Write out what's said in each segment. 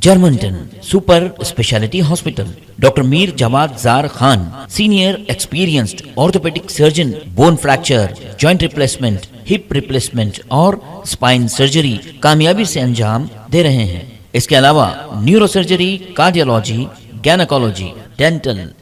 Germanton super speciality hospital, doctor Mir Jawad Jar Khan, senior experienced orthopaedic surgeon, bone fracture, joint replacement, hip replacement और spine surgery कामयाबी से अंजाम दे रहे हैं। इसके अलावा neuro surgery, cardiology, gynaecology, dental.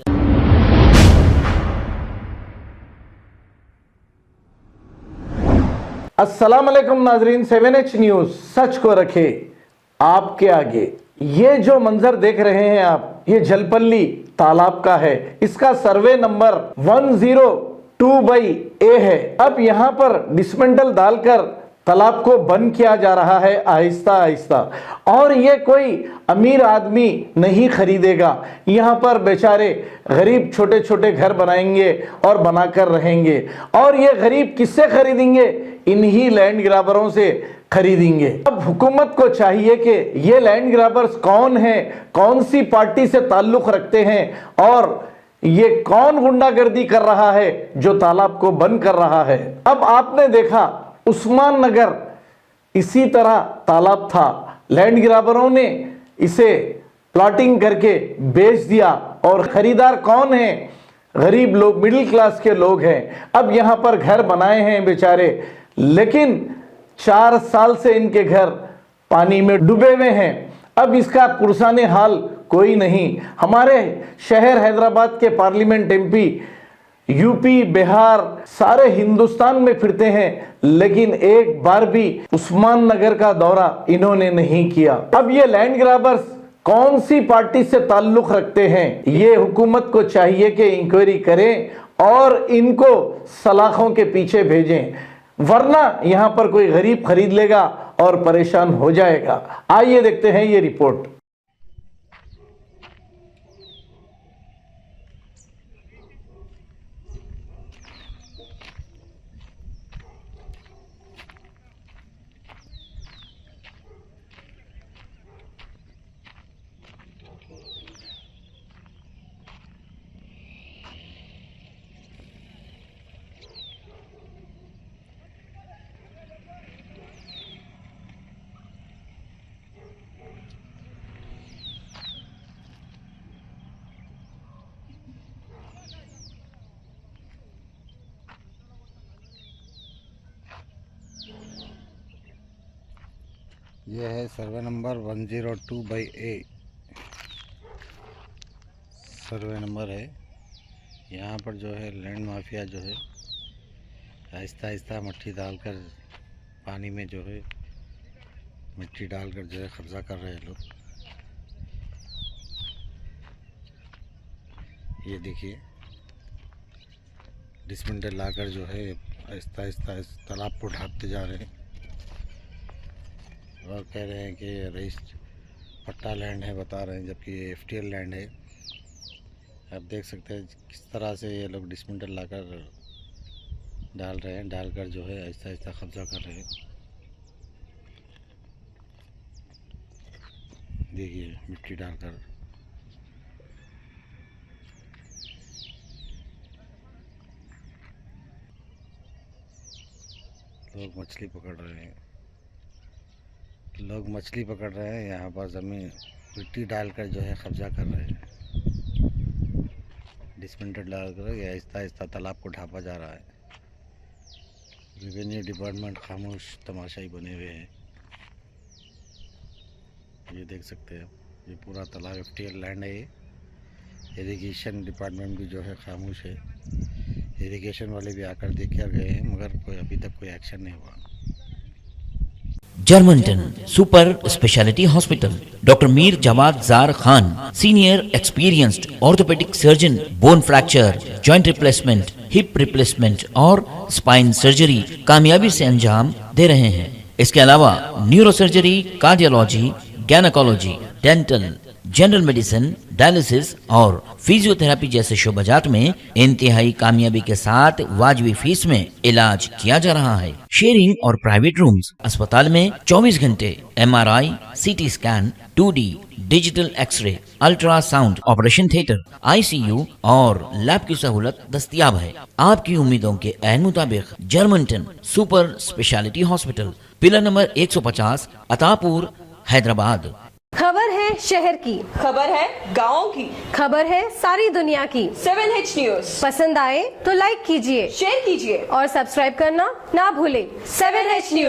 अस्सलाम वालेकुम नाजरीन, 7H न्यूज सच को रखे आपके आगे। ये जो मंजर देख रहे हैं आप, ये जलपल्ली तालाब का है। इसका सर्वे नंबर 102/A है। अब यहाँ पर डिसमेंटल डालकर तालाब को बंद किया जा रहा है आहिस्ता आहिस्ता, और ये कोई अमीर आदमी नहीं खरीदेगा। यहाँ पर बेचारे गरीब छोटे छोटे घर बनाएंगे और बनाकर रहेंगे, और ये गरीब किससे खरीदेंगे? इन्हीं लैंड ग्राबरों से खरीदेंगे। अब हुकूमत को चाहिए कि ये लैंड ग्राबर्स कौन हैं, कौन सी पार्टी से ताल्लुक रखते हैं, और ये कौन गुंडागर्दी कर रहा है जो तालाब को बंद कर रहा है। अब आपने देखा उस्मान नगर इसी तरह तालाब था, लैंड ग्राबरों ने इसे प्लॉटिंग करके बेच दिया, और खरीदार कौन है? गरीब लोग, मिडिल क्लास के लोग हैं। अब यहाँ पर घर बनाए हैं बेचारे, लेकिन 4 साल से इनके घर पानी में डूबे हुए हैं। अब इसका पुरसाने हाल कोई नहीं। हमारे शहर हैदराबाद के पार्लियामेंट एमपी यूपी, बिहार, सारे हिंदुस्तान में फिरते हैं, लेकिन एक बार भी उस्मान नगर का दौरा इन्होंने नहीं किया। अब ये लैंड ग्राबर्स कौन सी पार्टी से ताल्लुक रखते हैं? ये हुकूमत को चाहिए कि इंक्वायरी करें और इनको सलाखों के पीछे भेजें, वरना यहां पर कोई गरीब खरीद लेगा और परेशान हो जाएगा। आइए देखते हैं ये रिपोर्ट। यह है survey number 102/A survey number है। यहाँ पर जो है लैंड माफिया जो है आहिस्ता आहिस्ता मट्टी डालकर, पानी में जो है मिट्टी डालकर जो है कब्जा कर रहे हैं लोग। ये देखिए, डिसमेंटल लाकर जो है आहिस्ता आहिस्ता इस तालाब को ढांकते जा रहे हैं, और कह रहे हैं कि रईस पट्टा लैंड है, बता रहे हैं, जबकि ये FTL लैंड है। आप देख सकते हैं किस तरह से ये लोग डिसमेंटल लाकर डाल रहे हैं, डालकर जो है आहिस्ता आहिस्ता कब्जा कर रहे हैं। देखिए मिट्टी डालकर। लोग मछली पकड़ रहे हैं, यहाँ पर ज़मीन मिट्टी डालकर जो है कब्जा कर रहे हैं। डिसमेंटल डालकर ये आहिस्ता आहिस्ता तालाब को ढांपा जा रहा है। रेवेन्यू डिपार्टमेंट खामोश तमाशाई बने हुए हैं। ये देख सकते हैं, ये पूरा तालाब FTL लैंड है। ये इरिगेशन डिपार्टमेंट भी जो है खामोश है। इरिगेशन वाले भी आकर देख कर गए हैं, मगर कोई अभी तक कोई एक्शन नहीं हुआ। Germanton super speciality hospital, doctor Mir Jawad Jar Khan, senior experienced orthopaedic surgeon, bone fracture, joint replacement, hip replacement और स्पाइन सर्जरी कामयाबी से अंजाम दे रहे हैं। इसके अलावा neuro surgery, cardiology, gynaecology, dental, general medicine, dialysis और फिजियोथेरेपी जैसे शोबाजात में इंतहाई कामयाबी के साथ वाजबी फीस में इलाज किया जा रहा है। शेयरिंग और प्राइवेट रूम्स, अस्पताल में 24 घंटे MRI, CT scan, 2D digital X ray, ultrasound, operation theatre, ICU और लैब की सहूलत दस्तयाब है। आपकी उम्मीदों के ऐन मुताबिक Germanton super speciality hospital, pillar number 150, Attapur, Hyderabad. खबर है शहर की, खबर है गाँव की, खबर है सारी दुनिया की। 7H न्यूज पसंद आए तो लाइक कीजिए, शेयर कीजिए और सब्सक्राइब करना ना भूलें। 7H news.